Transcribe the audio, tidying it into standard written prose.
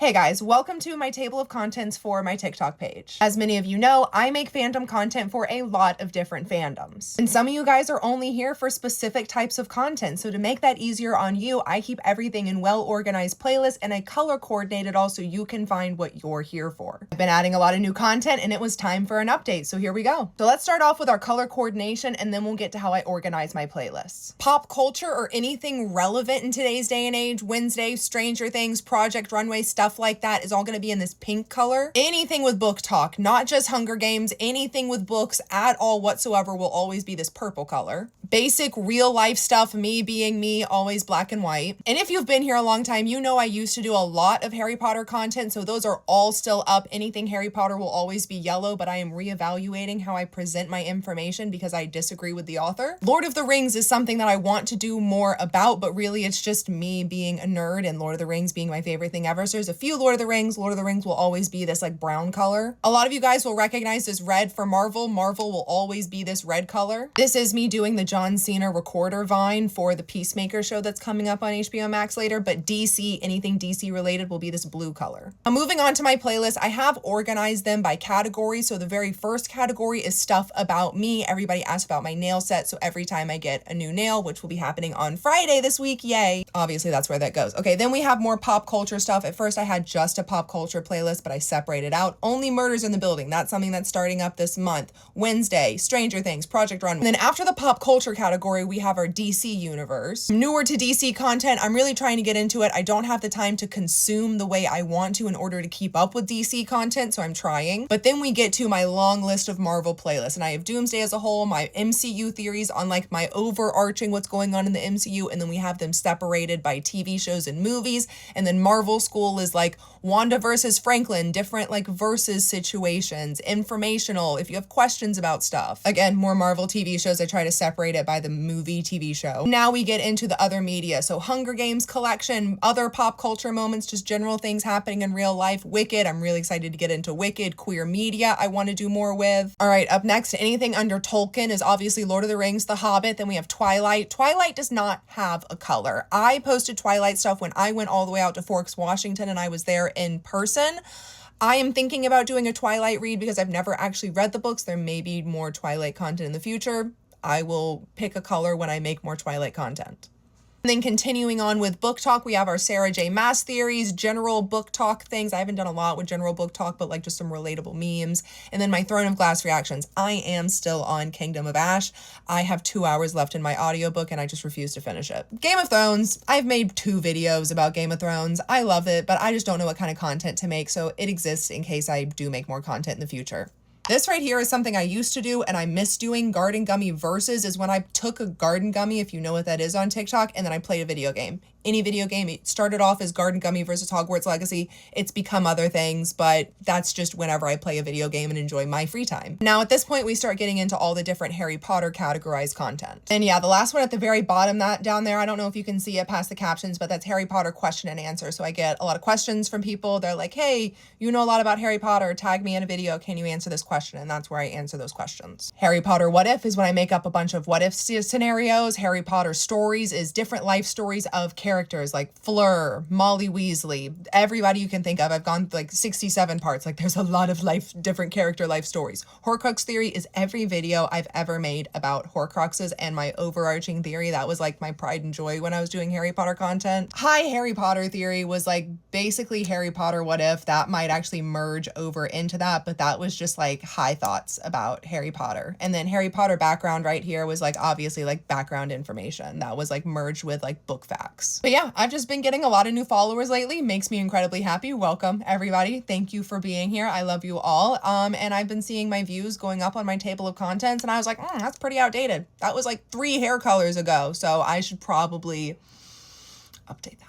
Hey guys, welcome to my table of contents for my TikTok page. As many of you know, I make fandom content for a lot of different fandoms. And some of you guys are only here for specific types of content. So to make that easier on you, I keep everything in well-organized playlists and I color coordinate it all so you can find what you're here for. I've been adding a lot of new content and it was time for an update, so here we go. So let's start off with our color coordination and then we'll get to how I organize my playlists. Pop culture or anything relevant in today's day and age, Wednesday, Stranger Things, Project Runway, stuff like that is all going to be in this pink color. Anything with book talk, not just Hunger Games, anything with books at all whatsoever will always be this purple color. Basic real life stuff, me being me, always black and white. And if you've been here a long time, you know I used to do a lot of Harry Potter content, so those are all still up. Anything Harry Potter will always be yellow, but I am reevaluating how I present my information because I disagree with the author. Lord of the Rings is something that I want to do more about, but really it's just me being a nerd and Lord of the Rings being my favorite thing ever. So there's a few Lord of the Rings will always be this like brown color. A lot of you guys will recognize this red for Marvel. Marvel will always be this red color. This is me doing the John Cena recorder vine for the Peacemaker show that's coming up on HBO Max later, but DC, anything DC related will be this blue color. Now moving on to my playlist, I have organized them by category. So the very first category is stuff about me. Everybody asks about my nail set. So every time I get a new nail, which will be happening on Friday this week, yay. Obviously that's where that goes. Okay, then we have more pop culture stuff. At first I had just a pop culture playlist, but I separated out only Murders in the Building. That's something that's starting up this month. Wednesday, Stranger Things, Project Runway. And then after the pop culture category, we have our DC universe. I'm newer to DC content. I'm really trying to get into it. I don't have the time to consume the way I want to in order to keep up with DC content, so I'm trying. But then we get to my long list of Marvel playlists, and I have Doomsday as a whole, my MCU theories on like my overarching what's going on in the MCU, and then we have them separated by TV shows and movies. And then Marvel School is like Wanda versus Franklin, different like versus situations, informational, if you have questions about stuff. Again, more Marvel TV shows, I try to separate it by the movie TV show. Now we get into the other media. So Hunger Games collection, other pop culture moments, just general things happening in real life. Wicked, I'm really excited to get into Wicked. Queer media, I want to do more with. All right, up next, anything under Tolkien is obviously Lord of the Rings, The Hobbit. Then we have Twilight. Twilight does not have a color. I posted Twilight stuff when I went all the way out to Forks, Washington, and I was there in person. I am thinking about doing a Twilight read because I've never actually read the books. There may be more Twilight content in the future. I will pick a color when I make more Twilight content. And then continuing on with book talk, we have our Sarah J. Maas theories, general book talk things. I haven't done a lot with general book talk, but like just some relatable memes. And then my Throne of Glass reactions. I am still on Kingdom of Ash. I have 2 hours left in my audiobook and I just refuse to finish it. Game of Thrones, I've made 2 videos about Game of Thrones. I love it, but I just don't know what kind of content to make, so it exists in case I do make more content in the future. This right here is something I used to do and I miss doing. Garden Gummy Versus is when I took a garden gummy, if you know what that is on TikTok, and then I played a video game. Any video game. It started off as Garden Gummy versus Hogwarts Legacy. It's become other things, but that's just whenever I play a video game and enjoy my free time. Now at this point, we start getting into all the different Harry Potter categorized content. And yeah, the last one at the very bottom, that down there, I don't know if you can see it past the captions, but that's Harry Potter question and answer. So I get a lot of questions from people. They're like, hey, you know a lot about Harry Potter. Tag me in a video. Can you answer this question? And that's where I answer those questions. Harry Potter What If is when I make up a bunch of what if scenarios. Harry Potter Stories is different life stories of characters like Fleur, Molly Weasley, everybody you can think of. I've gone like 67 parts. Like there's a lot of different character life stories. Horcrux theory is every video I've ever made about Horcruxes and my overarching theory. That was like my pride and joy when I was doing Harry Potter content. Hi Harry Potter theory was like basically Harry Potter What If. That might actually merge over into that, but that was just like high thoughts about Harry Potter. And then Harry Potter background right here was like obviously like background information that was like merged with like book facts. But yeah, I've just been getting a lot of new followers lately. Makes me incredibly happy. Welcome everybody. Thank you for being here. I love you all. And I've been seeing my views going up on my table of contents and I was like, that's pretty outdated. That was like 3 hair colors ago. So I should probably update that.